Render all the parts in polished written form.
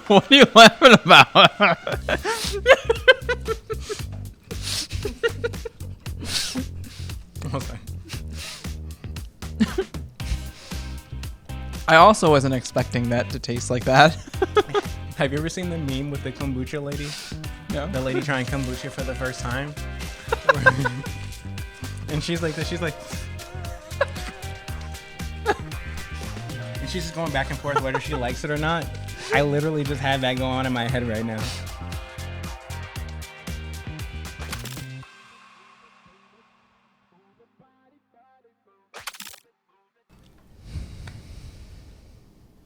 What are you laughing about? Okay. I also wasn't expecting that to taste like that. Have you ever seen the meme with the kombucha lady? No. The lady trying kombucha for the first time. And she's like this. She's like, and she's just going back and forth whether she likes it or not. I literally just had that going on in my head right now.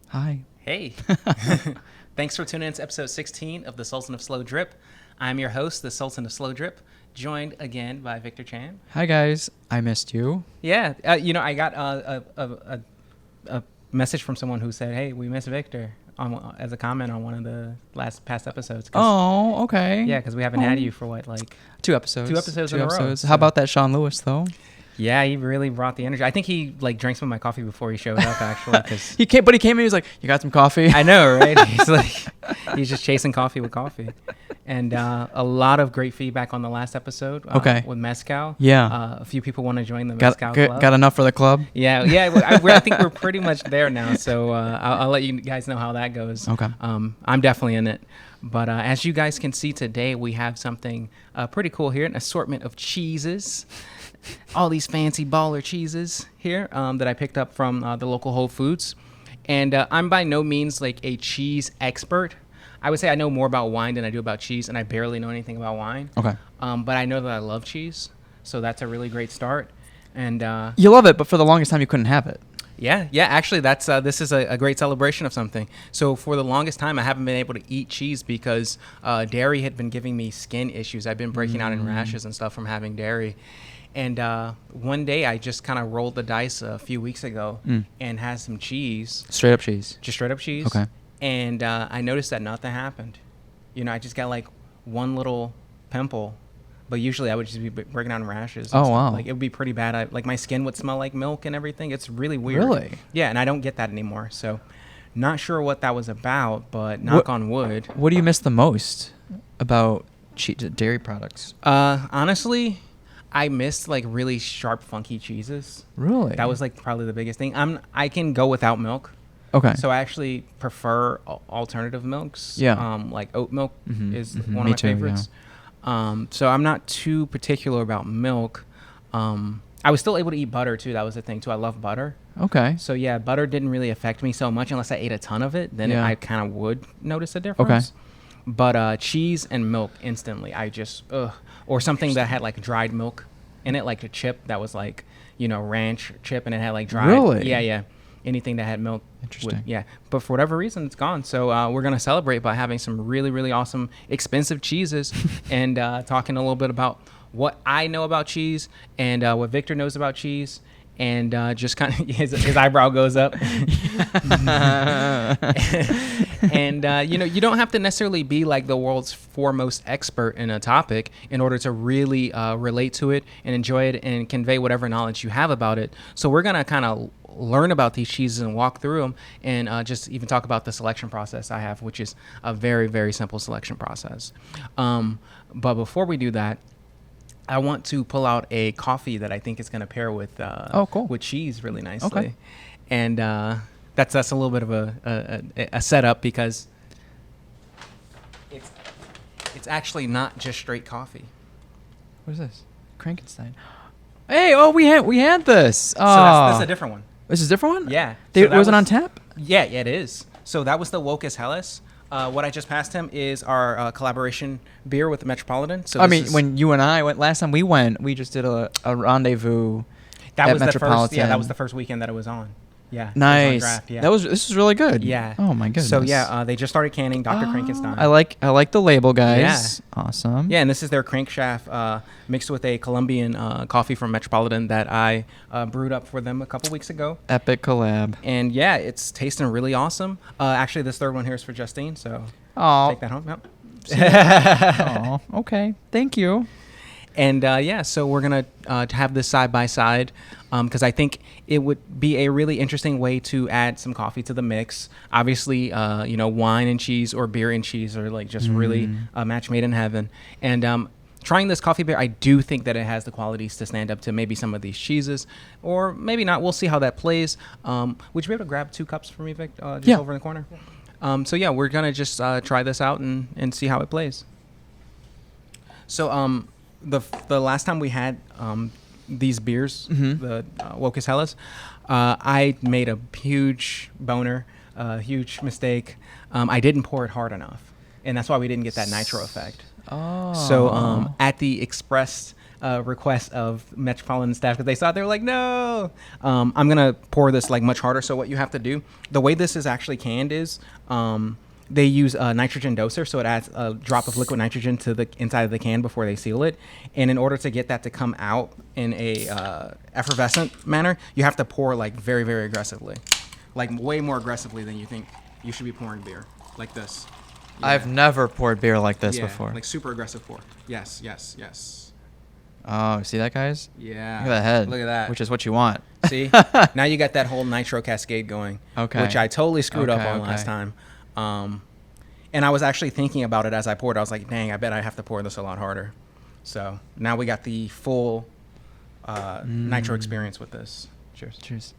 Hi. Hey. Thanks for tuning in to episode 16 of the Sultan of Slow Drip. I'm your host, the Sultan of Slow Drip, joined again by Victor Chan. Hi, guys. I missed you. Yeah, I got a message from someone who said, "Hey, we miss Victor," as a comment on one of the past episodes. Oh, okay. Yeah, because we haven't had you for what, like 2 episodes. 2 episodes in a row. How about that Sean Lewis, though? Yeah, he really brought the energy. I think he like drank some of my coffee before he showed up, actually. Cause He came in. He was like, "You got some coffee?" I know, right? He's just chasing coffee with coffee, and a lot of great feedback on the last episode. Okay. With mezcal. Yeah. A few people want to join the mezcal club. Got enough for the club? Yeah. I think we're pretty much there now. So I'll let you guys know how that goes. Okay. I'm definitely in it. But as you guys can see today, we have something pretty cool here, an assortment of cheeses. All these fancy baller cheeses here that I picked up from the local Whole Foods. And I'm by no means like a cheese expert. I would say I know more about wine than I do about cheese, and I barely know anything about wine. Okay. But I know that I love cheese, so that's a really great start. And You love it, but for the longest time, you couldn't have it. yeah. Actually, that's this is a great celebration of something. So for the longest time, I haven't been able to eat cheese because dairy had been giving me skin issues. I've been breaking out in rashes and stuff from having dairy. And one day I just kind of rolled the dice a few weeks ago and had some cheese. Straight up cheese. Just straight up cheese. Okay. And I noticed that nothing happened. I just got like one little pimple. But usually I would just be breaking out in rashes. Oh, wow. Like it would be pretty bad. Like my skin would smell like milk and everything. It's really weird. Really? Yeah, and I don't get that anymore. So not sure what that was about, but knock on wood. What do you miss the most about dairy products? Honestly, I missed like really sharp, funky cheeses. Really? That was like probably the biggest thing. I can go without milk. Okay. So I actually prefer alternative milks. Yeah. Like oat milk is one of Me my too, favorites. So I'm not too particular about milk. I was still able to eat butter too. That was the thing too. I love butter. Okay. So yeah, butter didn't really affect me so much unless I ate a ton of it. Then Yeah. I kind of would notice a difference. But cheese and milk instantly, I just or something that had like dried milk in it, like a chip that was like ranch chip, and it had like dried. Really? Yeah. Anything that had milk. Interesting. Yeah. But for whatever reason, it's gone. So we're gonna celebrate by having some really, really awesome, expensive cheeses, and talking a little bit about what I know about cheese and what Victor knows about cheese. And just kind of his eyebrow goes up. And you don't have to necessarily be like the world's foremost expert in a topic in order to really relate to it and enjoy it and convey whatever knowledge you have about it. So we're gonna kind of learn about these cheeses and walk through them, and just even talk about the selection process I have, which is a very, very simple selection process. But before we do that, I want to pull out a coffee that I think is going to pair with cool. with cheese really nicely. Okay. And that's a little bit of a setup because it's actually not just straight coffee. What is this? Frankenstein. Hey, we had this. So that's a different one. This is a different one? Yeah. Was it on tap? Yeah, it is. So that was the Woke as Hellas. What I just passed him is our collaboration beer with the Metropolitan. So when you and I went last time we just did a rendezvous at Metropolitan. That was the first weekend that it was on. Yeah. Nice. It was on draft, yeah. This is really good. Yeah. Oh my goodness. So yeah, they just started canning Dr. Frankenstein. I like the label, guys. Yeah. Awesome. Yeah, and this is their crankshaft mixed with a Colombian coffee from Metropolitan that I brewed up for them a couple weeks ago. Epic collab. And yeah, it's tasting really awesome. Actually, this third one here is for Justine, so Oh. take that home. Yep. Oh, okay. Thank you. And so we're gonna have this side by side because I think it would be a really interesting way to add some coffee to the mix. Obviously, wine and cheese or beer and cheese are like just really a match made in heaven. And trying this coffee beer, I do think that it has the qualities to stand up to maybe some of these cheeses, or maybe not. We'll see how that plays. Would you be able to grab 2 cups for me, Vic, just over in the corner? We're gonna just try this out and see how it plays. So the last time we had these beers, the Wokus Hellas, I made a huge boner, huge mistake. I didn't pour it hard enough, and that's why we didn't get that nitro effect. Oh. So at the express request of Metropolitan staff, because they saw it, they were like, no, I'm gonna pour this like much harder. So what you have to do, the way this is actually canned is they use a nitrogen doser, so it adds a drop of liquid nitrogen to the inside of the can before they seal it. And in order to get that to come out in a effervescent manner, you have to pour like very, very aggressively, like way more aggressively than you think you should be pouring beer, like this. Yeah. I've never poured beer like this before. Like super aggressive pour. Yes. Oh, see that, guys? Yeah. Look at that head. Look at that. Which is what you want. See? Now you got that whole nitro cascade going. Okay. Which I totally screwed up on last time. And I was actually thinking about it as I poured. I was like, dang, I bet I have to pour this a lot harder. So now we got the full nitro experience with this. Cheers. Cheers.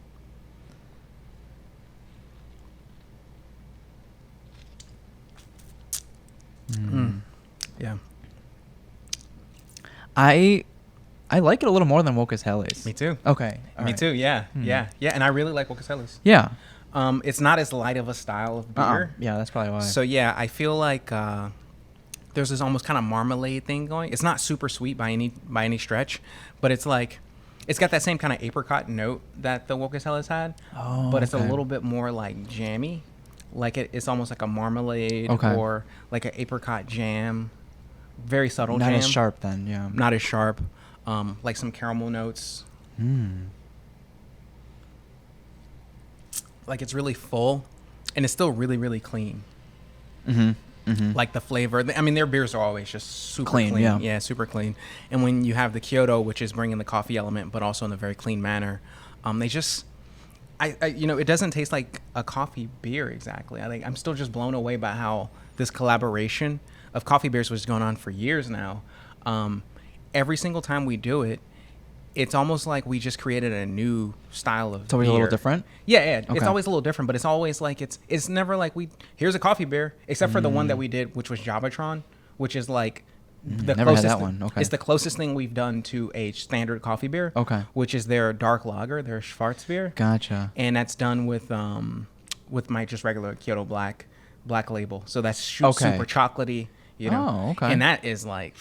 Yeah. I like it a little more than Wokus Hellas. Me too. Okay. Me too. Yeah. Yeah. And I really like Wokus Hellas. Yeah. It's not as light of a style of beer. Yeah, that's probably why. So yeah, I feel like there's this almost kind of marmalade thing going. It's not super sweet by any stretch, but it's like it's got that same kind of apricot note that the Wokus Hellas had. Oh, but it's a little bit more like jammy. Like it's almost like a marmalade or like an apricot jam. Very subtle jam. Not as sharp then, yeah. Not as sharp. Like some caramel notes. Like it's really full and it's still really, really clean. Like the flavor. I mean, their beers are always just super clean. Yeah, super clean. And when you have the Kyoto, which is bringing the coffee element, but also in a very clean manner, they just... it doesn't taste like a coffee beer exactly. I'm still just blown away by how this collaboration of coffee beers was going on for years now. Every single time we do it, it's almost like we just created a new style of It's always beer. a little different? Yeah. It's always a little different, but it's always like it's never like here's a coffee beer, except for the one that we did, which was Javatron, which is like the never closest had that one. Okay. It's the closest thing we've done to a standard coffee beer. Okay. Which is their dark lager, their Schwarzbier. Gotcha. And that's done with my just regular Kyoto black label. So that's super chocolatey, Oh, okay. And that is like,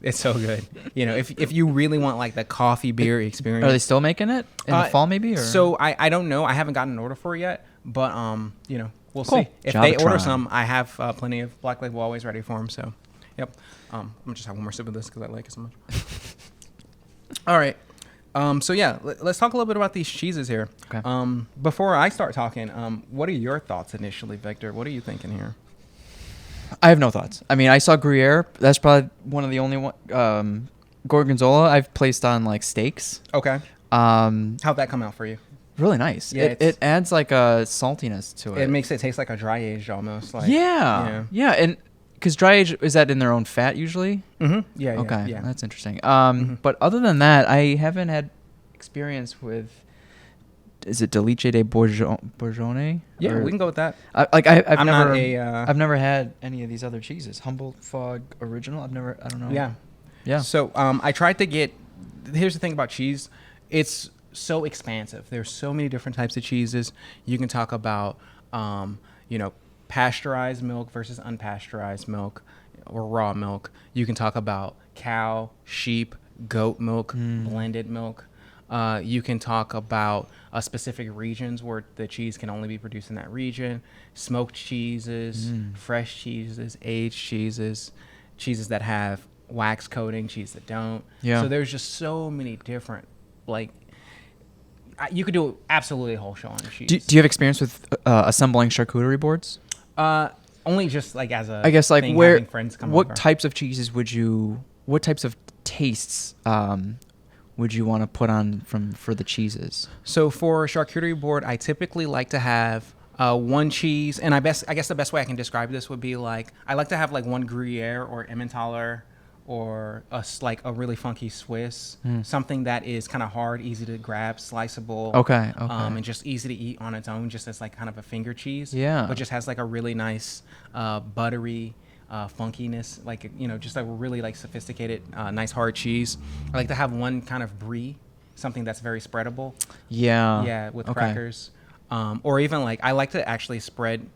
it's so good. If you really want like the coffee beer experience. Are they still making it in the fall maybe? Or? So I don't know. I haven't gotten an order for it yet, but we'll Cool. see. If they order Javatron. some, I have plenty of black label always ready for them. So, yep. I'm gonna just have one more sip of this because I like it so much. All right. Let's talk a little bit about these cheeses here. Okay. Before I start talking, what are your thoughts initially, Victor? What are you thinking here? I have no thoughts. I mean, I saw Gruyere. That's probably one of the only one. Gorgonzola I've placed on like steaks. Okay. How'd that come out for you? Really nice. Yeah, it adds like a saltiness to it. It makes it taste like a dry aged almost. Like, yeah. And because dry age, is that in their own fat usually? Mm-hmm. Yeah. Okay. Yeah. That's interesting. But other than that, I haven't had experience with. Is it Delice de Bourgogne? Yeah, we can go with that. I've never had any of these other cheeses. Humboldt Fog Original. I don't know. Yeah. So I tried to get. Here's the thing about cheese, it's so expansive. There's so many different types of cheeses. You can talk about, pasteurized milk versus unpasteurized milk, or raw milk. You can talk about cow, sheep, goat milk, blended milk. You can talk about specific regions where the cheese can only be produced in that region. Smoked cheeses, fresh cheeses, aged cheeses, cheeses that have wax coating, cheese that don't. Yeah. So there's just so many different, you could do absolutely a whole show on cheese. Do you have experience with assembling charcuterie boards? Only just like as a I guess like thing, where having friends come what over. types of cheeses what types of tastes would you want to put on for the cheeses? So for charcuterie board, I typically like to have one cheese, and I guess the best way I can describe this would be like I like to have like one Gruyere or Emmentaler, or like a really funky Swiss, something that is kind of hard, easy to grab, sliceable, Okay. and just easy to eat on its own, just as like kind of a finger cheese. Yeah. But just has like a really nice buttery funkiness, like just a really like sophisticated, nice hard cheese. I like to have one kind of brie, something that's very spreadable. Yeah. With Okay. crackers, or even like I like to actually spread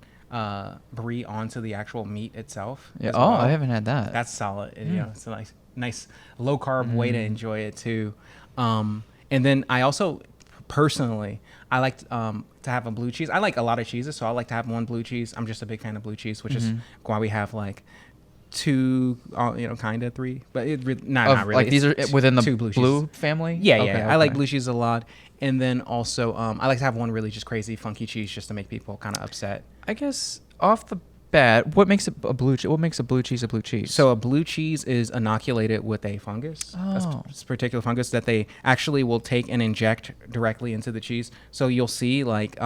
brie onto the actual meat itself. Yeah. as Oh, well. I haven't had that. That's solid. It's a nice low carb way to enjoy it too. And then I also personally I like to have a blue cheese. I like a lot of cheeses, so I like to have one blue cheese. I'm just a big fan of blue cheese, which is why we have like two, kind of three, but not really. Like these are It's within the two blue family. Yeah, Okay, I like blue cheese a lot. And then also, I like to have one really just crazy funky cheese just to make people kind of upset. I guess off the bat, what makes a blue cheese a blue cheese? So a blue cheese is inoculated with a fungus, Oh. a particular fungus that they actually will take and inject directly into the cheese. So you'll see like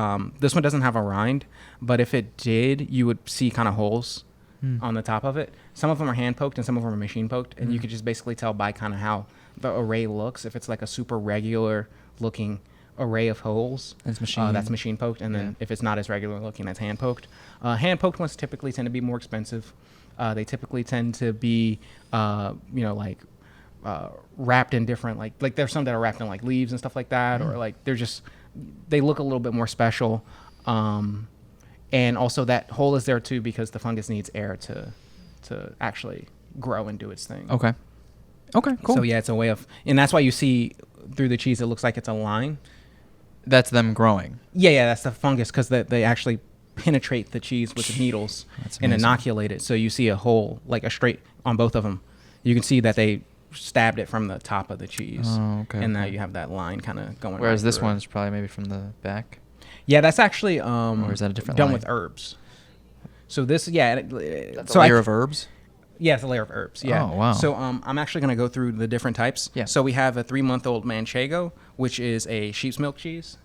this one doesn't have a rind, but if it did, you would see kind of holes on the top of it. Some of them are hand poked and some of them are machine poked, and you could just basically tell by kind of how the array looks. If it's like a super regular looking array of holes, That's machine. that's machine poked, and then if it's not as regular looking, that's hand poked. Hand poked ones typically tend to be more expensive. They typically tend to be wrapped in different like there's some that are wrapped in like leaves and stuff like that, or like they look a little bit more special. And also that hole is there too because the fungus needs air to actually grow and do its thing. Okay, cool. So yeah, it's a way of, and that's why you see through the cheese it looks like it's a line. That's them growing. Yeah, that's the fungus because they actually penetrate the cheese with the needles and amazing. inoculate it. So you see a hole, like a straight on both of them. You can see that they stabbed it from the top of the cheese. Oh, okay. And now you have that line kind of going. Whereas right this through it. one's probably maybe from the back. Yeah, that's actually Or is that a different done line? with herbs. So this, yeah. That's a layer of herbs. Yeah, it's a layer of herbs. Yeah. Oh, wow. So I'm actually going to go through the different types. Yeah. So we have a 3-month-old Manchego, which is a sheep's milk cheese.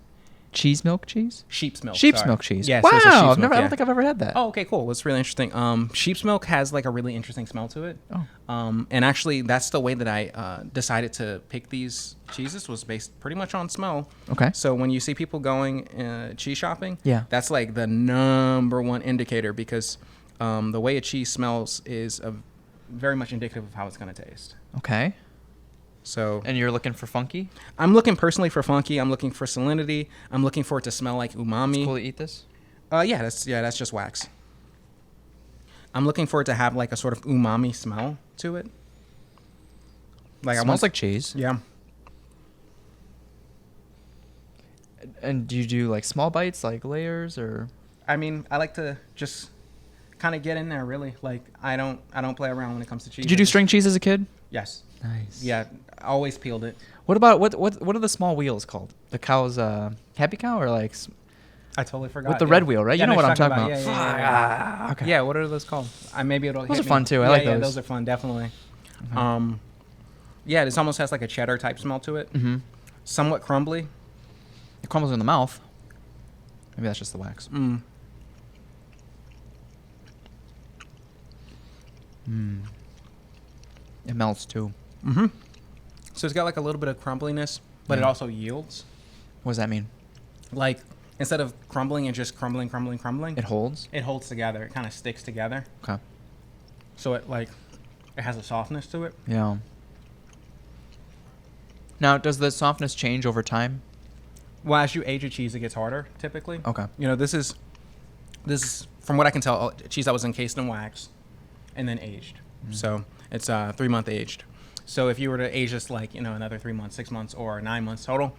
Cheese milk cheese? Sheep's milk. Sheep's sorry. milk cheese. Yeah. Wow, So it's a sheep's I milk, don't think I've ever had that. Oh, okay, cool. It's really interesting. Sheep's milk has like a really interesting smell to it. Oh. And actually, that's the way that I decided to pick these cheeses was based pretty much on smell. Okay. So when you see people going cheese shopping, Yeah. that's like the number one indicator because the way a cheese smells is very much indicative of how it's going to taste. Okay. So And you're looking for funky? I'm looking personally for funky. I'm looking for salinity. I'm looking for it to smell like umami. It's cool to eat this? Yeah, that's just wax. I'm looking for it to have like a sort of umami smell to it. Like It smells like cheese. Yeah. And do you do like small bites, like layers, or? I mean, I like to just kind of get in there. Really, like I don't play around when it comes to cheese. Did you do string cheese as a kid? Yes. Nice. Yeah, I always peeled it. What about what are the small wheels called? The cow's happy cow or like I totally forgot. with the red wheel, right? Yeah, you know no, what I'm you're talking about. Yeah. Okay. Yeah, what are those called? Maybe it'll. Those hit are fun me. too. I Yeah, like yeah, those. those are fun, definitely. Yeah, this almost has like a cheddar type smell to it. Mm-hmm. Somewhat crumbly. It crumbles in the mouth. Maybe that's just the wax. It melts too. Mm-hmm. So it's got like a little bit of crumbliness, but it Yeah. also yields. What does that mean? Like instead of crumbling and just crumbling, It holds. it holds together. It kind of sticks together. Okay. So it has a softness to it. Yeah. Now, does the softness change over time? Well, as you age a cheese, it gets harder typically. Okay. This is from what I can tell, cheese that was encased in wax and then aged. So it's 3-month aged. So if you were to age this like another 3 months, 6 months, or 9 months total,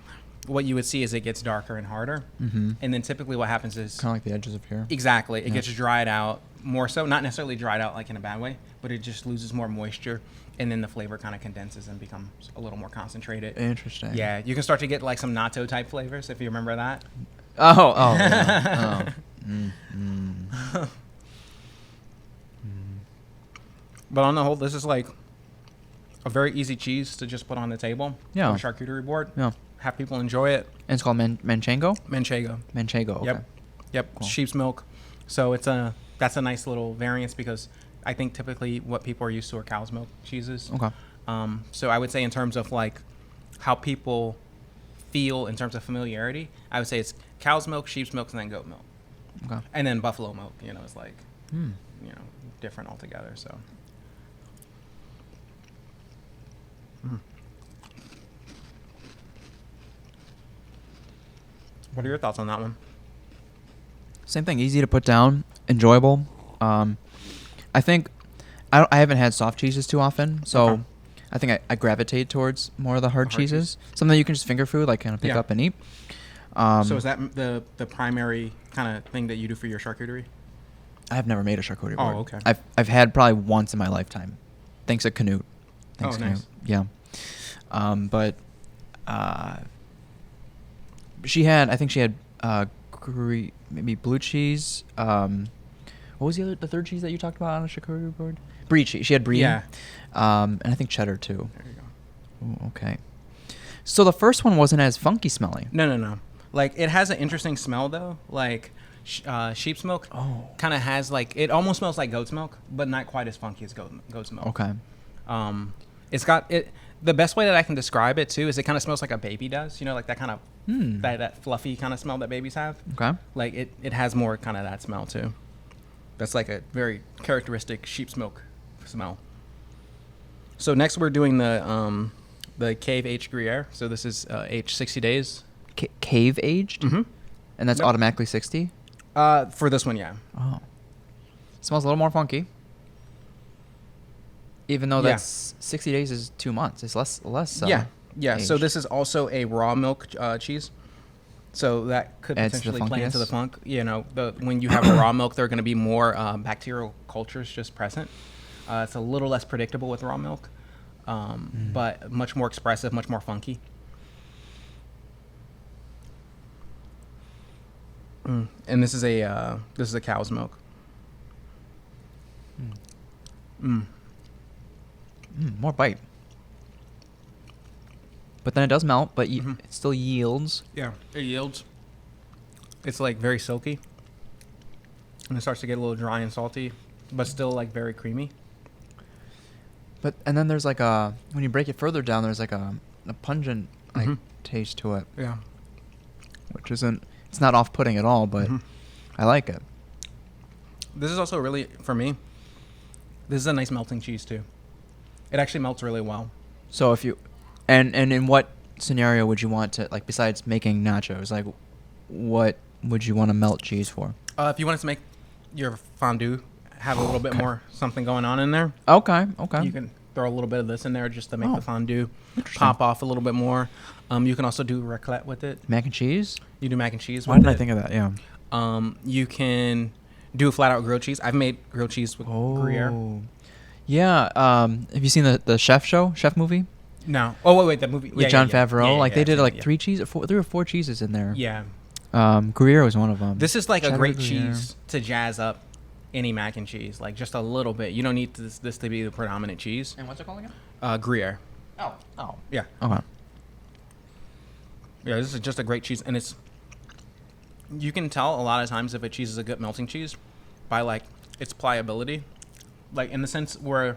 what you would see is it gets darker and harder. Mm-hmm. And then typically what happens is Kind of like the edges of here. exactly it gets dried out more so, not necessarily dried out like in a bad way, but it just loses more moisture, and then the flavor kind of condenses and becomes a little more concentrated. Interesting. Yeah, you can start to get like some natto type flavors if you remember that. Oh. Yeah. Oh. But on the whole, this is like A very easy cheese to just put on the table. Yeah. On a charcuterie board. Yeah. Have people enjoy it. And it's called Manchego? Manchego. Manchego, okay. Yep. Cool. Sheep's milk. So that's a nice little variance because I think typically what people are used to are cow's milk cheeses. Okay. So I would say in terms of like how people feel in terms of familiarity, I would say it's cow's milk, sheep's milk, and then goat milk. Okay. And then buffalo milk, it's like, different altogether. So. What are your thoughts on that one? Same thing. Easy to put down. Enjoyable. I think I haven't had soft cheeses too often, so Okay. I think I gravitate towards more of the hard Hard cheeses. Something that you can just finger food, like kind of pick Yeah. up and eat. So is that the primary kind of thing that you do for your charcuterie? I've never made a charcuterie board. Oh, okay. I've had probably once in my lifetime. Thanks to Canute. Thanks, Oh, nice. Yeah. But I think she had maybe blue cheese. What was the third cheese that you talked about on a charcuterie board? Brie cheese. She had brie. Yeah. And I think cheddar too. There you go. Ooh, okay. So the first one wasn't as funky smelling. No. Like it has an interesting smell though. Like sheep's milk kind of has like it almost smells like goat's milk, but not quite as funky as goat's milk. Okay. It's got it. The best way that I can describe it too is it kind of smells like a baby does. Like that kind of that fluffy kind of smell that babies have. Okay. Like it has more kind of that smell too. That's like a very characteristic sheep's milk smell. So next we're doing the Cave H Gruyere. So this is aged 60 days. Cave aged? Mm-hmm. And that's Yep. automatically 60? For this one, yeah. Oh. Smells a little more funky. Even though Yeah. that's 60 days is 2 months. It's less. Yeah. So aged. this is also a raw milk cheese. So that could Adds to the potentially play into the funkiness. funk. When you have a raw milk, there are going to be more bacterial cultures just present. It's a little less predictable with raw milk, but much more expressive, much more funky. And this is a cow's milk. More bite. But then it does melt, but it still yields. Yeah, it yields. It's like very silky, and it starts to get a little dry and salty, but still like very creamy. And then there's like when you break it further down, there's like a pungent taste to it, Yeah. which it's not off-putting at all, but I like it. This is also really, for me, this is a nice melting cheese too. It actually melts really well. So if you, and in what scenario would you want to, like, besides making nachos, like, what would you want to melt cheese for? If you wanted to make your fondue have a little bit more something going on in there, Okay. you can throw a little bit of this in there just to make Oh, the fondue interesting. pop off a little bit more. You can also do raclette with it. Mac and cheese? You do mac and cheese Why with did it. I think of that? Yeah. You can do flat out grilled cheese. I've made grilled cheese with Gruyere. Yeah. Have you seen the chef movie No. Oh wait, the movie with Jon Favreau? Yeah, they did like yeah. 3 or 4 cheeses in there. Yeah. Gruyere was one of them. This is like a Cheddar great Gruyere. cheese to jazz up any mac and cheese, like just a little bit. You don't need this to be the predominant cheese. And what's it called again? Gruyere. Oh. Yeah. Okay. Yeah, this is just a great cheese, and you can tell a lot of times if a cheese is a good melting cheese by like its pliability, like in the sense where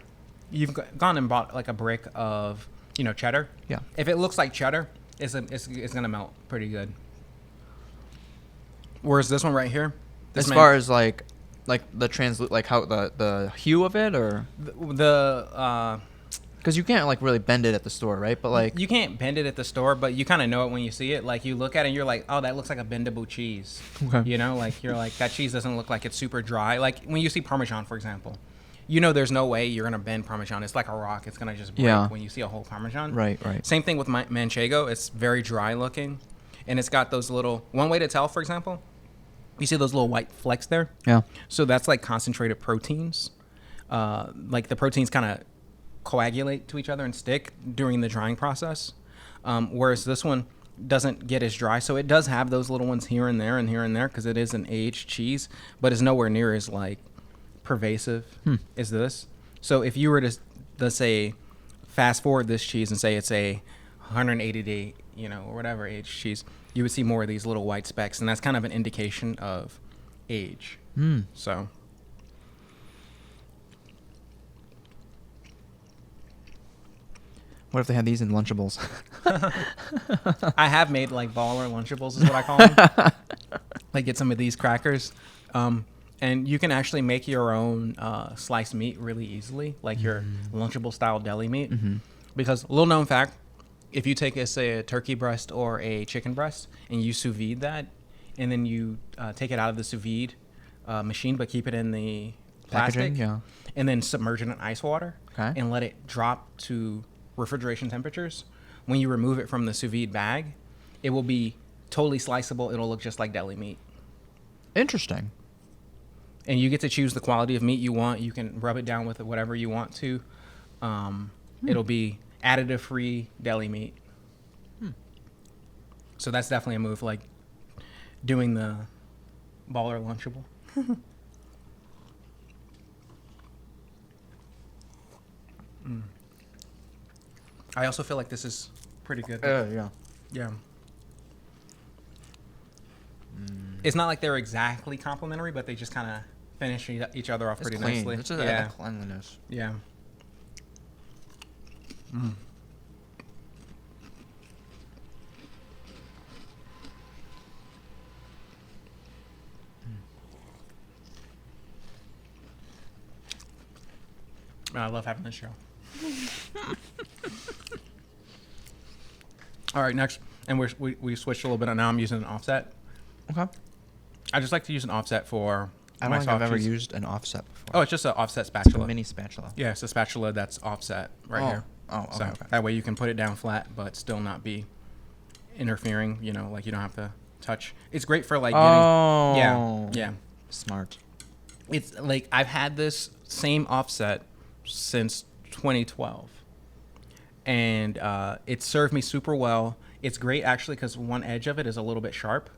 you've gone and bought like a brick of cheddar. Yeah. If it looks like cheddar, it's gonna melt pretty good. Whereas this one right here, As far as like the like how the hue of it, or because you can't like really bend it at the store, right? But like you can't bend it at the store, but you kind of know it when you see it. Like you look at it and you're like, oh, that looks like a bendable cheese. Okay. Like you're like, that cheese doesn't look like it's super dry. Like when you see Parmesan, for example, there's no way you're going to bend Parmesan. It's like a rock. It's going to just break when you see a whole Parmesan. Right. Same thing with Manchego. It's very dry looking, and it's got those little, one way to tell, for example, you see those little white flecks there? Yeah. So that's like concentrated proteins. Like the proteins kind of coagulate to each other and stick during the drying process, whereas this one doesn't get as dry. So it does have those little ones here and there because it is an aged cheese, but it's nowhere near as like pervasive as this. So if you were to, let's say, fast forward this cheese and say it's a 180 day, or whatever age cheese, you would see more of these little white specks, and that's kind of an indication of age. So. What if they had these in Lunchables? I have made like baller Lunchables is what I call them. Like get some of these crackers. And you can actually make your own sliced meat really easily, like your Lunchable style deli meat. Because little known fact, if you take say a turkey breast or a chicken breast and you sous vide that, and then you take it out of the sous vide machine, but keep it in the plastic, and then submerge it in ice water and let it drop to refrigeration temperatures, when you remove it from the sous vide bag, it will be totally sliceable. It'll look just like deli meat. Interesting. And you get to choose the quality of meat you want. You can rub it down with whatever you want to. It'll be additive free deli meat. So that's definitely a move, like doing the baller Lunchable. I also feel like this is pretty good. Yeah. It's not like they're exactly complementary, but they just kind of finish each other off pretty nicely. It's a cleanliness. Yeah. I love having this show. All right, next, and we switched a little bit. Now I'm using an offset. Okay. I just like to use an offset for I don't think I've ever used an offset before. Oh, it's just an offset It's spatula. like a mini spatula. Yeah, it's a spatula that's offset here. Oh, okay, So okay. that way you can put it down flat, but still not be interfering. Like you don't have to touch. It's great for like getting. Yeah. Smart. It's like I've had this same offset since 2012, and it served me super well. It's great actually because one edge of it is a little bit sharp,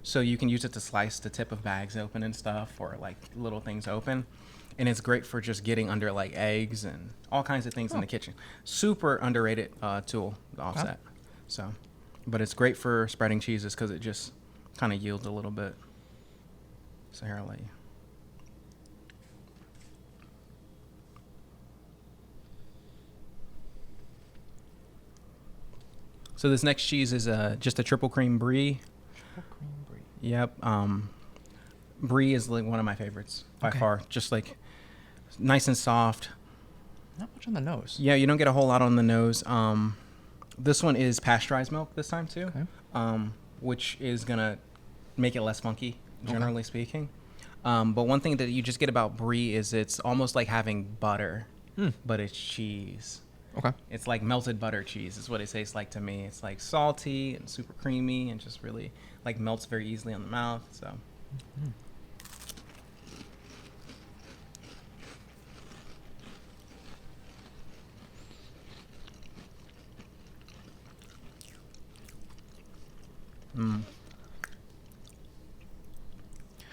so you can use it to slice the tip of bags open and stuff, or like little things open. And it's great for just getting under like eggs and all kinds of things in the kitchen. Super underrated tool, the offset. So, but it's great for spreading cheeses because it just kind of yields a little bit. So here I'll let you. So this next cheese is just a triple cream brie. Triple cream brie. Yep. Brie is like one of my favorites by far. Just like nice and soft. Not much on the nose. Yeah, you don't get a whole lot on the nose. This one is pasteurized milk this time too, which is gonna make it less funky, generally speaking. But one thing that you just get about brie is it's almost like having butter, but it's cheese. Okay. It's like melted butter cheese is what it tastes like to me. It's like salty and super creamy and just really like melts very easily on the mouth. So.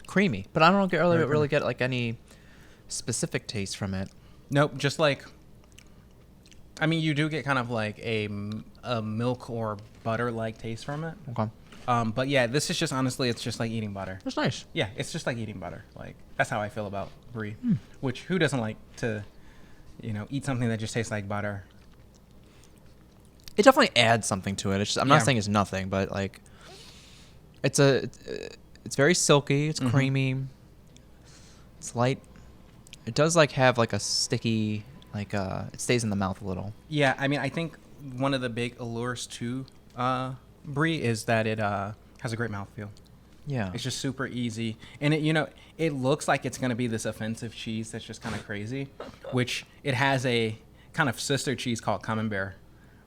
Creamy, but I don't really get like any specific taste from it. Nope, just like. I mean, you do get kind of like a milk or butter-like taste from it. Okay. But yeah, this is just honestly, it's just like eating butter. That's nice. Yeah, it's just like eating butter. Like that's how I feel about brie. Which who doesn't like to, eat something that just tastes like butter? It definitely adds something to it. It's just, I'm not saying it's nothing, but like, it's very silky. It's creamy. It's light. It does like have like a sticky. Like it stays in the mouth a little. Yeah, I mean, I think one of the big allures to brie is that it has a great mouthfeel. Yeah, it's just super easy, and it looks like it's gonna be this offensive cheese that's just kind of crazy, which it has a kind of sister cheese called Camembert,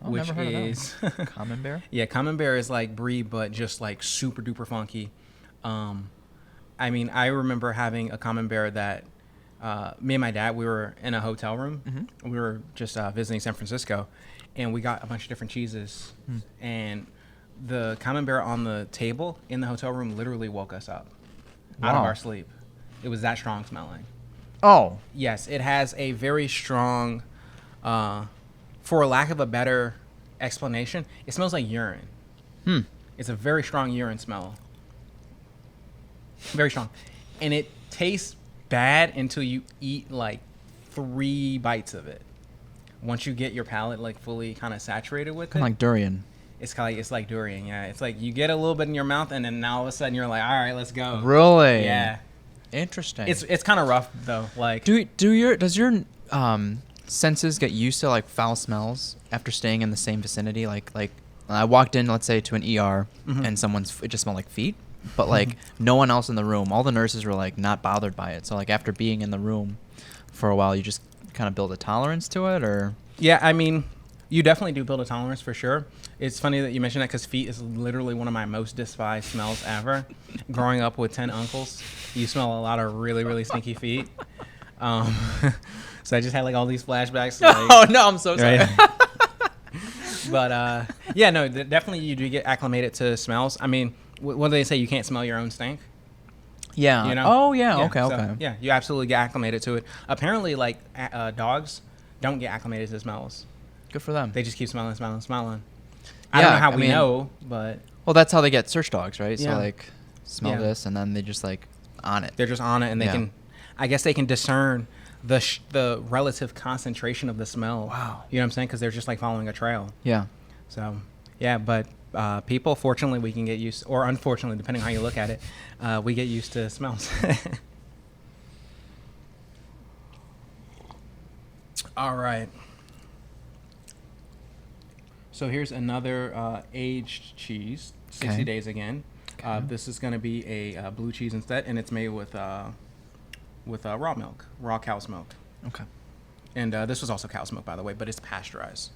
which never heard is of that. Camembert. Yeah, Camembert is like brie, but just like super duper funky. I mean, I remember having a Camembert that. Me and my dad, we were in a hotel room. We were just visiting San Francisco, and we got a bunch of different cheeses. And the Camembert on the table in the hotel room literally woke us up out of our sleep. It was that strong smelling. Oh. Yes, it has a very strong for lack of a better explanation, it smells like urine. It's a very strong urine smell. Very strong. And it tastes bad until you eat like 3 bites of it. Once you get your palate like fully kind of saturated with Kind of it. like durian. It's like durian, yeah. It's like you get a little bit in your mouth and then now all of a sudden you're like, all right, let's go. Really? Yeah. Interesting. It's kind of rough though. Like does your senses get used to like foul smells after staying in the same vicinity? Like I walked in, let's say, to an ER and it just smelled like feet, but like no one else in the room. All the nurses were like not bothered by it. So like after being in the room for a while, you just kind of build a tolerance to it, or? Yeah, I mean, you definitely do build a tolerance for sure. It's funny that you mentioned that because feet is literally one of my most despised smells ever. Growing up with 10 uncles, you smell a lot of really, really stinky feet. So I just had like all these flashbacks. Like, Oh no, I'm so sorry. right? But yeah, no, definitely you do get acclimated to smells. I mean, what do they say? You can't smell your own stink. Yeah. You know? Oh yeah. Yeah, Okay. so, Okay. Yeah, you absolutely get acclimated to it. Apparently, like dogs don't get acclimated to smells. Good for them. They just keep smelling. I don't know how we know, but Well, that's how they get search dogs, right? Yeah. So like, smell Yeah. this, and then they just like on it. they're just on it, and they Yeah. can, I guess they can discern the relative concentration of the smell. Wow. You know what I'm saying? Because they're just like following a trail. Yeah. So yeah, but people, fortunately, we can get used, or unfortunately, depending on how you look at it, we get used to smells. All right. So here's another aged cheese, 60 Okay. days again. Okay. This is going to be a blue cheese instead, and it's made with raw milk, raw cow's milk. Okay. And this was also cow's milk, by the way, but it's pasteurized.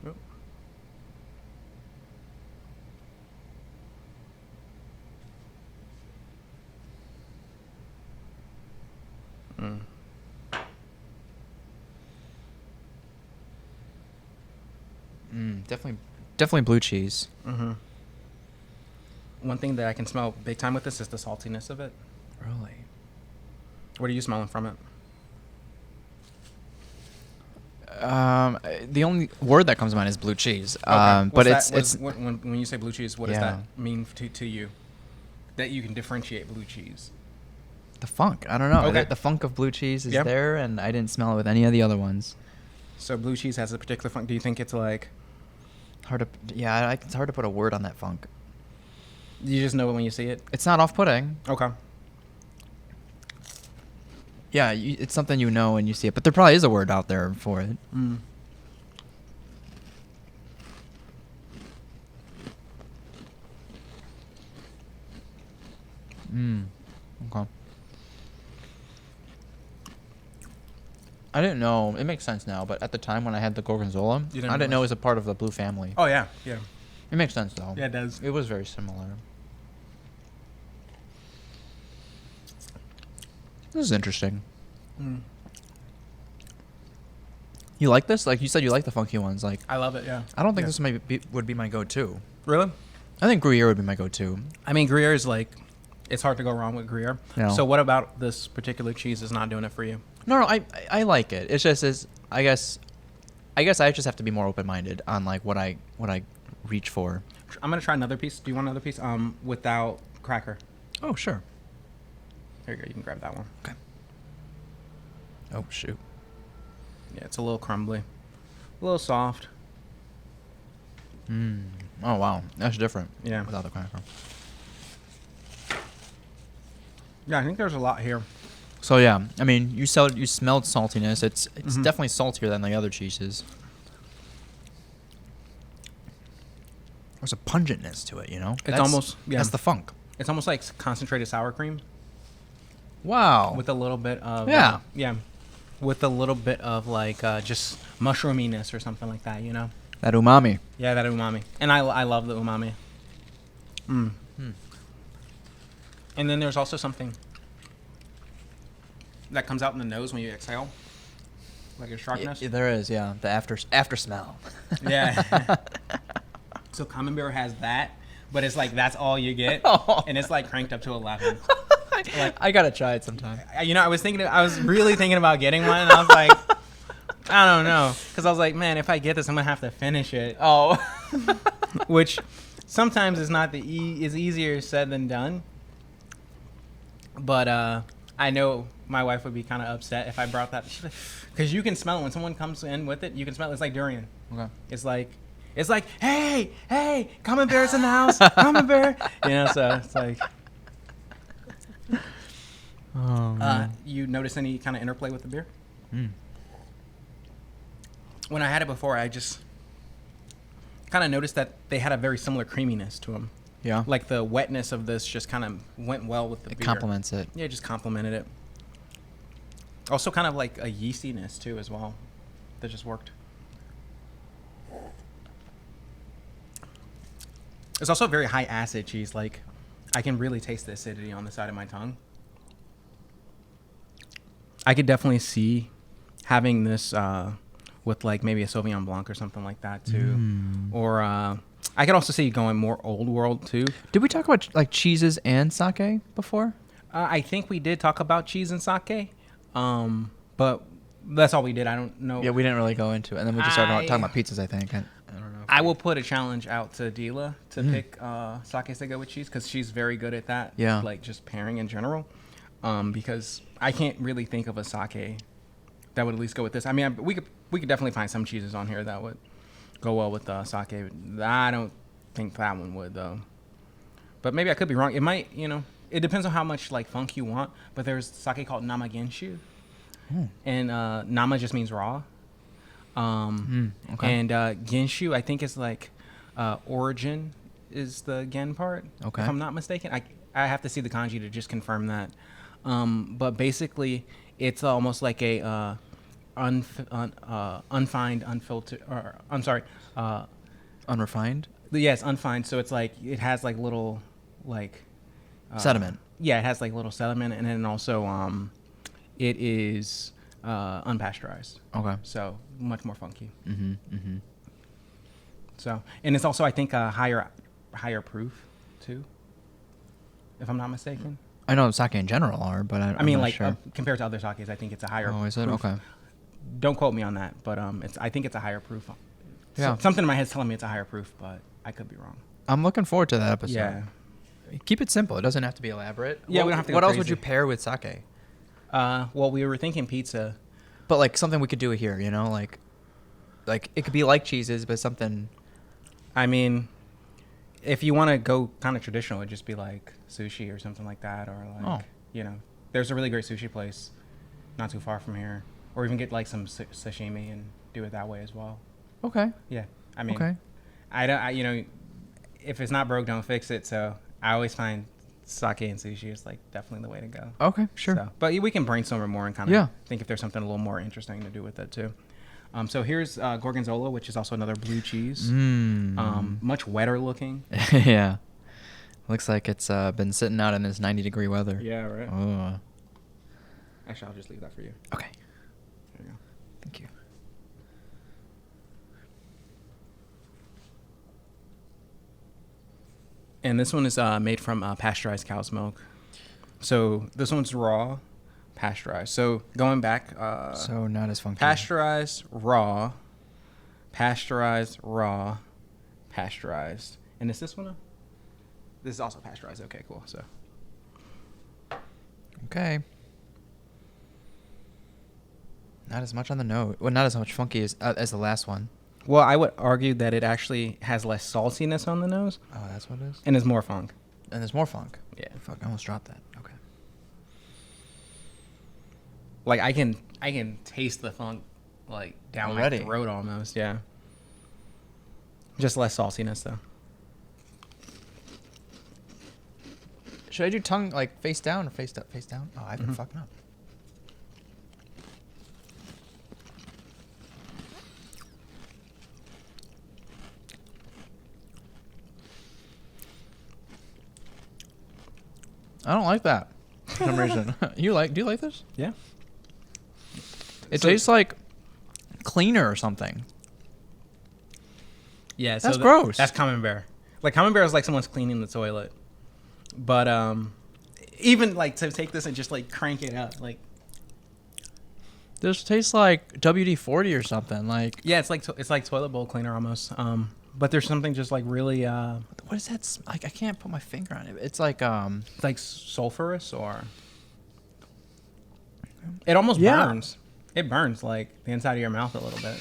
Oop. Definitely blue cheese. Mm-hmm. One thing that I can smell big time with this is the saltiness of it. Really. What are you smelling from it? The only word that comes to mind is blue cheese. Okay. But What's it's when you say blue cheese, what does Yeah. that mean to you? That you can differentiate blue cheese. the funk. I don't know. Okay. The funk of blue cheese is Yep. there, and I didn't smell it with any of the other ones. So blue cheese has a particular funk. Do you think it's like It's hard to put a word on that funk. you just know it when you see it? It's not off-putting. Okay. Yeah, it's something you know when you see it, but there probably is a word out there for it. Mm. Okay. I didn't know. It makes sense now, but at the time when I had the Gorgonzola, You didn't I didn't know it realize. was a part of the blue family. Oh yeah, yeah, It makes sense though. yeah. It does. It was very similar. This is interesting. Mm. You like this? Like you said, you like the funky ones. Like I love it. Yeah. I don't think Yeah. this would be my go-to. Really? I think Gruyere would be my go-to. I mean, Gruyere is like, it's hard to go wrong with Gruyere. Yeah. So what about this particular cheese is not doing it for you? No, I like it. It's just I guess I just have to be more open-minded on like what I reach for. I'm gonna try another piece. Do you want another piece? Without cracker. Oh sure. There you go. You can grab that one. Okay. Oh shoot. Yeah, it's a little crumbly, a little soft. Oh wow, that's different. Yeah. Without the cracker. Yeah, I think there's a lot here. So yeah, I mean, you smelled saltiness. It's definitely saltier than the other cheeses. There's a pungentness to it, you know. It's almost- yeah. That's the funk. It's almost like concentrated sour cream Wow. with a little bit of Yeah. yeah, with a little bit of like just mushroominess or something like that. You know. That umami. Yeah, that umami, and I love the umami. And then there's also something that comes out in the nose when you exhale, like a sharpness. There is, yeah. The after smell. Yeah. So Camembert has that, but it's like that's all you get, Oh. and it's like cranked up to 11. I gotta try it sometime. You know, I was really thinking about getting one, and I was like, I don't know, because I was like, man, if I get this, I'm gonna have to finish it. Oh. Which sometimes is not is easier said than done. But I know my wife would be kind of upset if I brought that, because you can smell it when someone comes in with it. You can smell it. It's like durian. Okay. It's like, hey, Camembert's in the house. Camembert. You know, so it's like. Oh, man. You notice any kind of interplay with the beer? Mm. When I had it before, I just kind of noticed that they had a very similar creaminess to them. Yeah. Like the wetness of this just kind of went well with the beer. It complements it. Yeah, it just complemented it. Also kind of like a yeastiness too as well. That just worked. It's also a very high acid cheese. Like, I can really taste the acidity on the side of my tongue. I could definitely see having this with like maybe a Sauvignon Blanc or something like that too. Or I could also see going more old world too. Did we talk about like cheeses and sake before? I think we did talk about cheese and sake, but that's all we did. I don't know. Yeah, we didn't really go into it. And then we just started talking about pizzas, I think. I don't know. I will put a challenge out to Dila to pick sakes that go with cheese, because she's very good at that. Yeah. Like just pairing in general. Because I can't really think of a sake that would at least go with this. I mean, we could definitely find some cheeses on here that would go well with sake. I don't think that one would though. But maybe I could be wrong. It might, it depends on how much like funk you want. But there's sake called Namagenshu, and Nama just means raw. Okay. And Genshu, I think, is like origin is the gen part. Okay. If I'm not mistaken, I have to see the kanji to just confirm that. But basically, it's almost like a unfined, unfiltered, or I'm sorry, Unrefined? yes, unfined. So it's like it has like little like Sediment. Yeah, it has like little sediment, and then also it is unpasteurized. Okay. So much more funky. Mm-hmm. Mm-hmm. So, and it's also, I think, a higher proof too, if I'm not mistaken. I know sake in general are, but I'm mean, not like sure. Compared to other sakes, I think it's a higher. Oh, is it? proof. Okay. Don't quote me on that, but I think it's a higher proof. Yeah. Something in my head's telling me it's a higher proof, but I could be wrong. I'm looking forward to that episode. Yeah. Keep it simple. It doesn't have to be elaborate. Yeah, we don't have to go What else crazy. would you pair with sake? Well, we were thinking pizza. But like something we could do here, like it could be like cheeses, but something. I mean, if you want to go kind of traditional, it'd just be like sushi or something like that, or like there's a really great sushi place not too far from here, or even get like some sashimi and do it that way as well. Okay. Yeah, I mean, Okay. if it's not broke, don't fix it. So I always find sake and sushi is like definitely the way to go. Okay. Sure. So, but we can brainstorm more and kind of Yeah. think if there's something a little more interesting to do with it too. So here's Gorgonzola, which is also another blue cheese. Much wetter looking. Yeah. Looks like it's been sitting out in this 90-degree weather. Yeah, right. Oh. Actually, I'll just leave that for you. Okay. There you go. Thank you. And this one is made from pasteurized cow's milk. So this one's raw, pasteurized. So going back, So not as funky. pasteurized, raw, pasteurized, raw, pasteurized. And is this one? This is also pasteurized. Okay, cool. So Okay. Not as much on the nose. Well, not as much funky as the last one. well, I would argue that it actually has less saltiness on the nose Oh, that's what it is. and is more funk. And there's more funk. Yeah. Fuck, I almost dropped that. Okay. Like I can taste the funk like down Already? my throat almost. Yeah. Just less saltiness though. Should I do tongue like face down or face up? Face down? Oh, I've been fucking up. I don't like that for some reason. Do you like this? Yeah. It So- tastes like cleaner or something. Yeah, That's gross. That's Camembert. Like Camembert is like someone's cleaning the toilet. But even like to take this and just like crank it up, like This tastes like WD-40 or something. Like Yeah, it's like toilet bowl cleaner almost. But there's something just like really what is that? Like I can't put my finger on it. It's like it's like sulfurous or it almost burns. It burns like the inside of your mouth a little bit.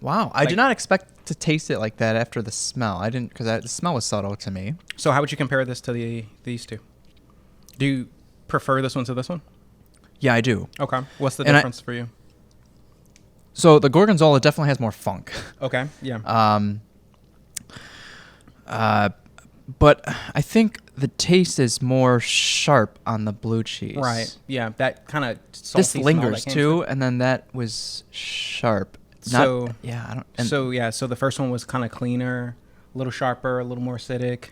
Wow, I did not expect to taste it like that after the smell. I didn't because the smell was subtle to me. So how would you compare this to these two? Do you prefer this one to this one? Yeah, I do. Okay. What's the difference for you? So the Gorgonzola definitely has more funk. Okay. Yeah. But I think the taste is more sharp on the blue cheese. Right. Yeah. That kind of salty this lingers smell too, and then that was sharp. So yeah, I don't. So the first one was kind of cleaner, a little sharper, a little more acidic.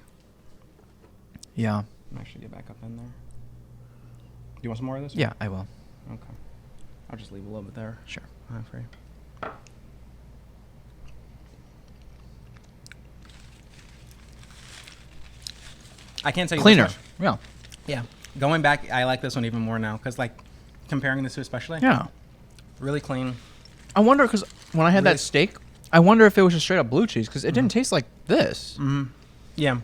Yeah. I'll actually get back up in there. Do you want some more of this? Yeah, I will. Okay. I'll just leave a little bit there. Sure. For you. I can't tell you Cleaner. This Yeah. Yeah. Going back, I like this one even more now because, like, comparing this to especially. Yeah. Really clean. I wonder because when I had Really- that steak, I wonder if it was just straight up blue cheese because it didn't taste like this. Mm-hmm. Yeah.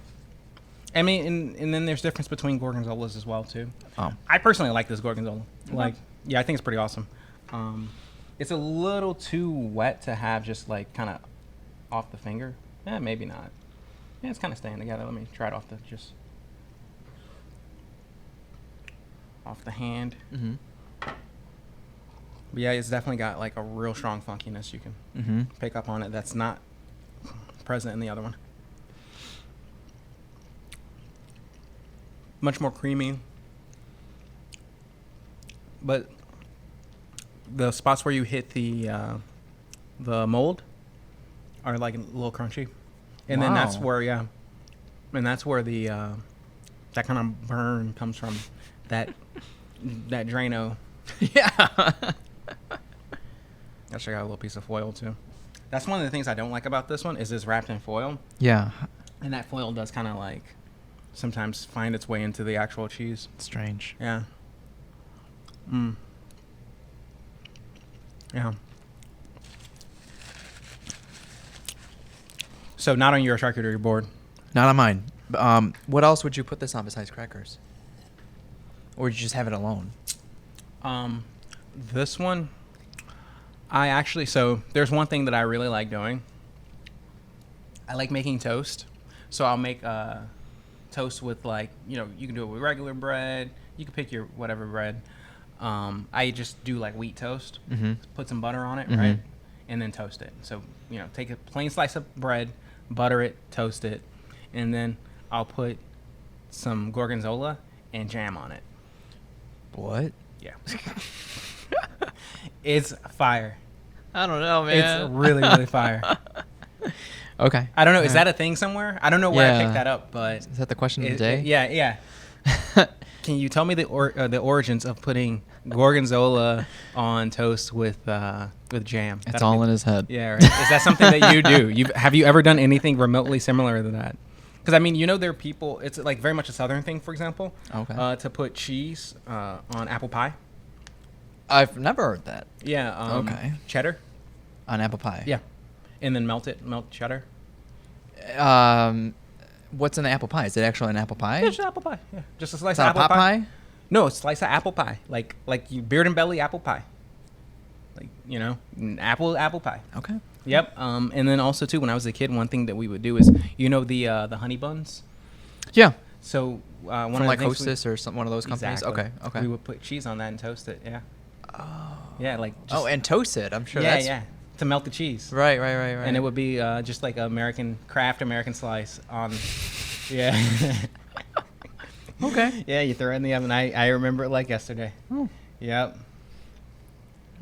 I mean, and then there's difference between Gorgonzolas as well, too. Oh. I personally like this Gorgonzola. Like, yeah, I think it's pretty awesome. It's a little too wet to have just, like, kind of off the finger. Maybe not. Yeah, it's kind of staying together. Let me try it off the hand. Mm-hmm. But yeah, it's definitely got like a real strong funkiness you can pick up on it that's not present in the other one. Much more creamy. But the spots where you hit the mold are like a little crunchy. And then that's Wow. where, and that's where the that kind of burn comes from. That Drano. Yeah. Actually, I got a little piece of foil too. That's one of the things I don't like about this one is it's wrapped in foil, Yeah. and that foil does kind of like sometimes find its way into the actual cheese. Strange. Yeah. Yeah. So not on your charcuterie board. Not on mine. What else would you put this on besides crackers? Or would you just have it alone? This one, so there's one thing that I really like doing. I like making toast. So I'll make toast with like, you can do it with regular bread. You can pick your whatever bread. I just do like wheat toast, put some butter on it, right? And then toast it. So, take a plain slice of bread, butter it, toast it, and then I'll put some Gorgonzola and jam on it. What? Yeah. It's fire. I don't know, man. It's really, really fire. Okay. I don't know. Is that a thing somewhere? I don't know where I picked that up, but Is that the question of the day? yeah. Can you tell me the origins of putting Gorgonzola on toast with jam? It's all in his head. Yeah, right. Is that something that you do? Have you ever done anything remotely similar to that? Because I mean, there are people. It's like very much a Southern thing, for example. Okay. To put cheese on apple pie. I've never heard that. Yeah. Okay. Cheddar. On apple pie. Yeah. And then melt cheddar. What's in the apple pie? Is it actually an apple pie? Yeah, just apple pie. Yeah, just a slice It's of not a apple pot pie? No, a slice of apple pie, like you beard and belly apple pie, like apple pie. Okay. Yep. And then also too, when I was a kid, one thing that we would do is the honey buns. Yeah. So one From of like the things Hostess or one of those companies. Exactly. Okay. We would put cheese on that and toast it. Yeah. Oh. Yeah, like just, and toast it. I'm sure. yeah, to melt the cheese. Right. And it would be just like American slice on. Yeah. Okay. Yeah, you throw it in the oven. I remember it like yesterday. Oh. Yep.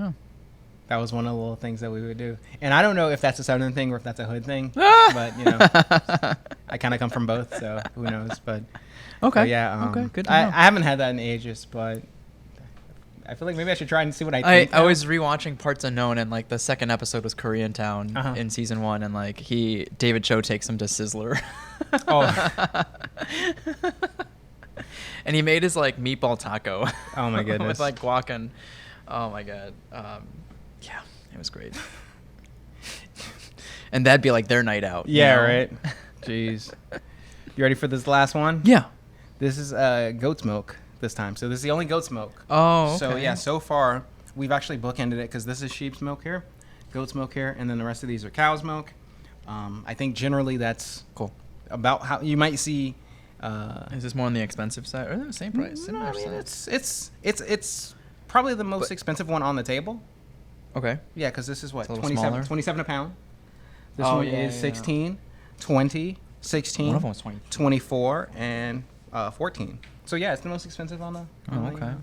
Oh. That was one of the little things that we would do. And I don't know if that's a Southern thing or if that's a hood thing. Ah! But, I kind of come from both, so who knows. But Okay. but yeah. Okay. Good to I know. haven't had that in ages, but I feel like maybe I should try and see what I I think. now. was rewatching Parts Unknown, and like the second episode was Koreatown in season 1, and like David Cho takes him to Sizzler. Oh. And he made his like meatball taco. Oh my goodness. With like guac and Oh my god. Yeah, it was great. And that'd be like their night out. Yeah, you know? right. Jeez. You ready for this last one? Yeah. This is goat's milk this time. So this is the only goat's milk. Oh, okay. So yeah, so far we've actually bookended it because this is sheep's milk here, goat's milk here, and then the rest of these are cow's milk. I think generally that's Cool. about how you might see. Is this more on the expensive side or the same price? No, Similar I mean size? it's probably the most expensive one on the table. Okay. Yeah, because this is what It's a little smaller. 27 a pound. This Oh, one yeah, is yeah. 16, 20, 16, One of them was 20. 24, and 14. So yeah, it's the most expensive on the. Oh, okay.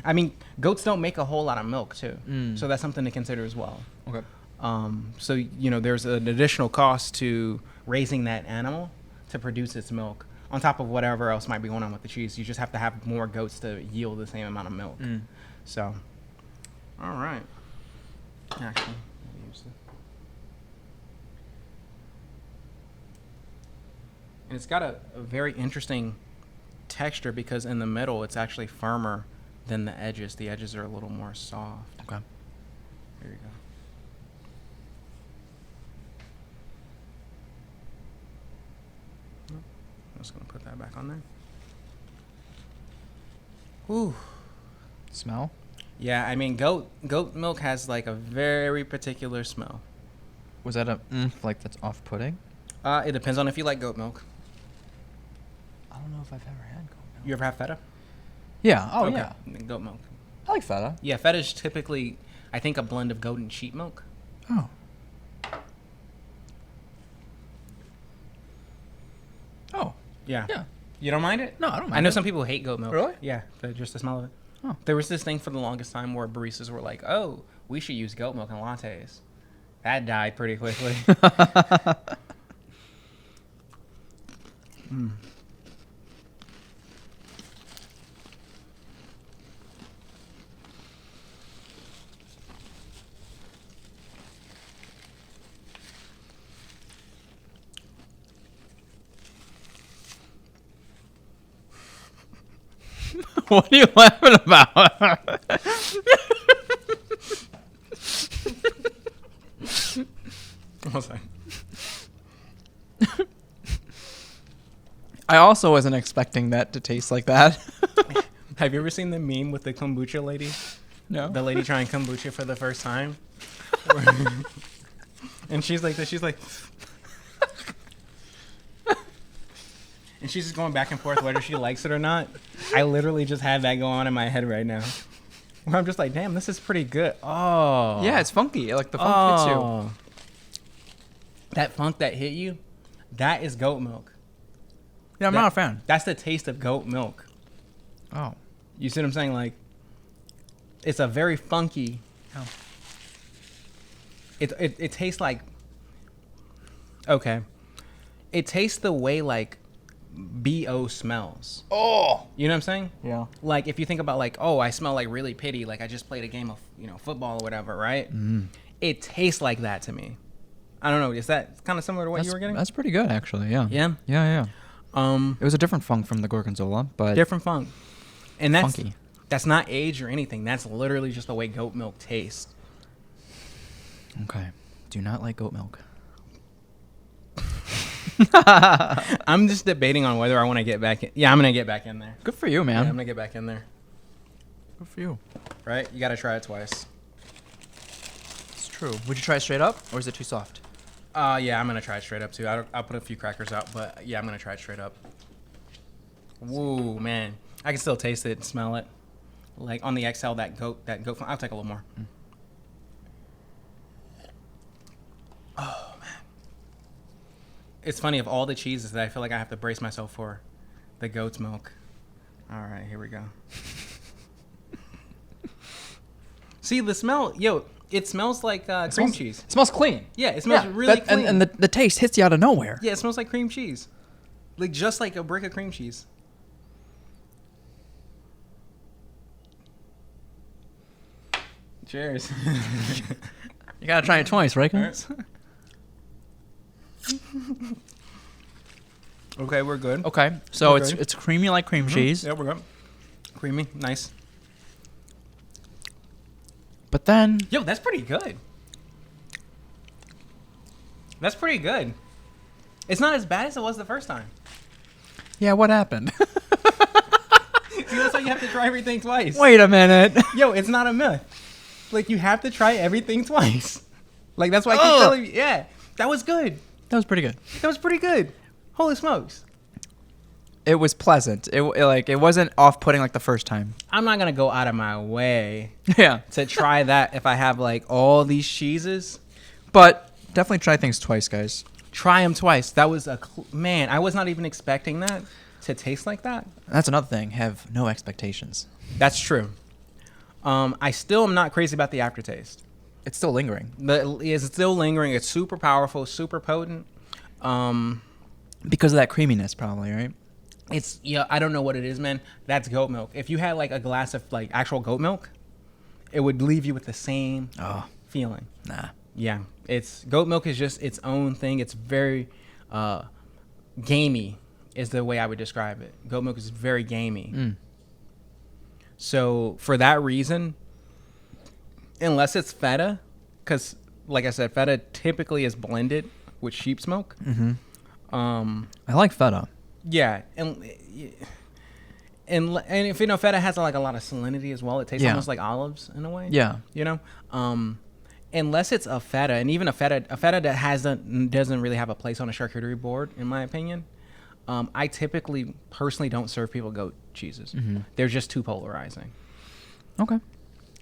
I mean, goats don't make a whole lot of milk too, Mm. so that's something to consider as well. Okay. So there's an additional cost to raising that animal to produce its milk, on top of whatever else might be going on with the cheese. You just have to have more goats to yield the same amount of milk. Mm. So, all right. Actually, let me use this. And it's got a very interesting texture because in the middle it's actually firmer than the edges. The edges are a little more soft. Okay. There you go. I'm just gonna put that back on there. Ooh. Smell? Yeah, I mean goat milk has like a very particular smell. Was that a like that's off-putting? It depends on if you like goat milk. I don't know if I've ever had goat milk. You ever have feta? Yeah. Oh Okay. yeah. Goat milk. I like feta. Yeah, feta is typically, I think, a blend of goat and sheep milk. Oh. Oh. Yeah. Yeah. You don't mind it? No, I don't mind I know it. some people hate goat milk. Really? Yeah, just the smell of it. Oh. There was this thing for the longest time where baristas were like, "Oh, we should use goat milk in lattes." That died pretty quickly. Mm. What are you laughing about? What was I? I also wasn't expecting that to taste like that. Have you ever seen the meme with the kombucha lady? No. The lady trying kombucha for the first time. And she's like this. She's like, and she's just going back and forth whether she likes it or not. I literally just had that go on in my head right now. Where I'm just like, damn, this is pretty good. Oh. Yeah, it's funky. Like the funk hits you. Oh. That funk that hit you, that is goat milk. Yeah, I'm not a fan. That's the taste of goat milk. Oh. You see what I'm saying? Like, it's a very funky. Oh. It tastes like. Okay. It tastes the way like BO smells. Oh. You know what I'm saying? Yeah. Like if you think about like, oh, I smell like really pity, like I just played a game of football or whatever, right? Mm. It tastes like that to me. I don't know. Is that kind of similar to what you were getting? That's pretty good, actually. Yeah. Yeah. Yeah. It was a different funk from the Gorgonzola, but Different funk. And funky. that's not age or anything. That's literally just the way goat milk tastes. Okay. Do not like goat milk. I'm just debating on whether I want to get back in. Yeah, I'm going to get back in there. Good for you, Yeah, man. I'm going to get back in there. Good for you. Right? You got to try it twice. It's true. Would you try it straight up, or is it too soft? Yeah, I'm going to try it straight up too. I'll put a few crackers out, but yeah, I'm going to try it straight up. Whoa, man. I can still taste it and smell it. Like on the XL, that goat, I'll take a little more. Mm. Oh, man. It's funny, of all the cheeses that I feel like I have to brace myself for, the goat's milk. All right, here we go. See, the smell, it smells like cream cheese. It smells clean. Yeah, it smells really clean. And the taste hits you out of nowhere. Yeah, it smells like cream cheese. Like just like a brick of cream cheese. Cheers. You gotta try it twice, right, guys? Okay, we're good. Okay, so Okay. it's creamy like cream cheese. Yeah, we're good. Creamy, nice. But then, Yo, that's pretty good. That's pretty good. It's not as bad as it was the first time. yeah, what happened? See, that's why you have to try everything twice. Wait a minute. Yo, it's not a myth. Like, you have to try everything twice. Like, that's why I keep telling you. Yeah, that was good. That was pretty good. That was pretty good. Holy smokes. It was pleasant. It wasn't off-putting like the first time. I'm not going to go out of my way Yeah. to try that if I have, like, all these cheeses. But definitely try things twice, guys. Try them twice. That was man, I was not even expecting that to taste like that. That's another thing. Have no expectations. That's true. I still am not crazy about the aftertaste. It's still lingering. It's still lingering. It's super powerful, super potent. Because of that creaminess, probably, right? I don't know what it is, man. That's goat milk. If you had like a glass of like actual goat milk, it would leave you with the same feeling. Nah. Yeah, goat milk is just its own thing. It's very gamey is the way I would describe it. Goat milk is very gamey. Mm. So for that reason, unless it's feta, because like I said, feta typically is blended with sheep's milk. Mm-hmm. I like feta. Yeah, and if you know, feta has like a lot of salinity as well. It tastes almost like olives in a way. Yeah. You know, unless it's a feta, and even a feta that doesn't really have a place on a charcuterie board, in my opinion. I typically personally don't serve people goat cheeses. Mm-hmm. They're just too polarizing. Okay.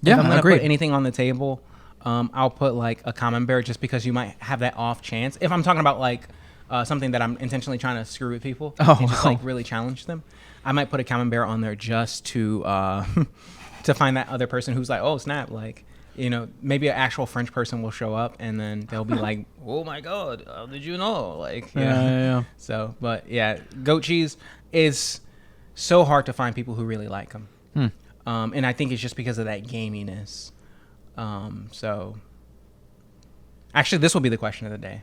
Yeah, if I'm gonna agree. put anything on the table, I'll put like a camembert just because you might have that off chance. If I'm talking about like something that I'm intentionally trying to screw with people and just like really challenge them, I might put a camembert on there just to to find that other person who's like, oh snap, like, you know, maybe an actual French person will show up and then they'll be like, oh my god, how did you know? Like, yeah. So, but yeah, goat cheese is so hard to find people who really like them. And I think it's just because of that gaminess. So actually, this will be the question of the day.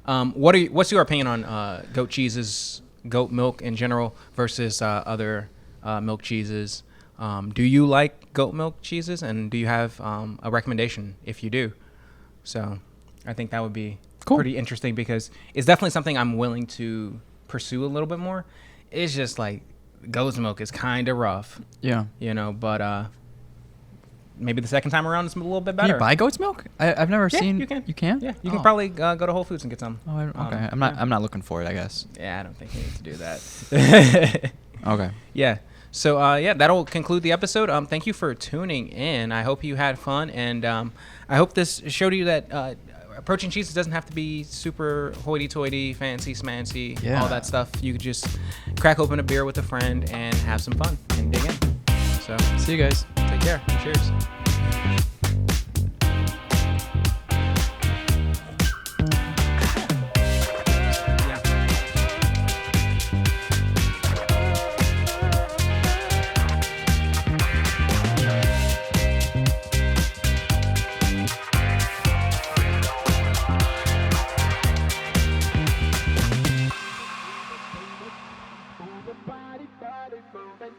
What's your opinion on goat cheeses, goat milk in general versus other milk cheeses? Do you like goat milk cheeses, and do you have a recommendation if you do? So I think that would be pretty interesting because it's definitely something I'm willing to pursue a little bit more. It's just like goat's milk is kind of rough. Yeah. You know, but maybe the second time around it's a little bit better. Can you buy goat's milk? I've never seen. You can. You can? Yeah. You can probably go to Whole Foods and get some. Oh, okay. I'm not looking for it, I guess. Yeah, I don't think you need to do that. Okay. Yeah. So, that'll conclude the episode. Thank you for tuning in. I hope you had fun, and I hope this showed you that approaching cheeses doesn't have to be super hoity-toity, fancy, smancy, all that stuff. You could just crack open a beer with a friend and have some fun and dig in. So, see you guys. Take care. Cheers. Body, moving,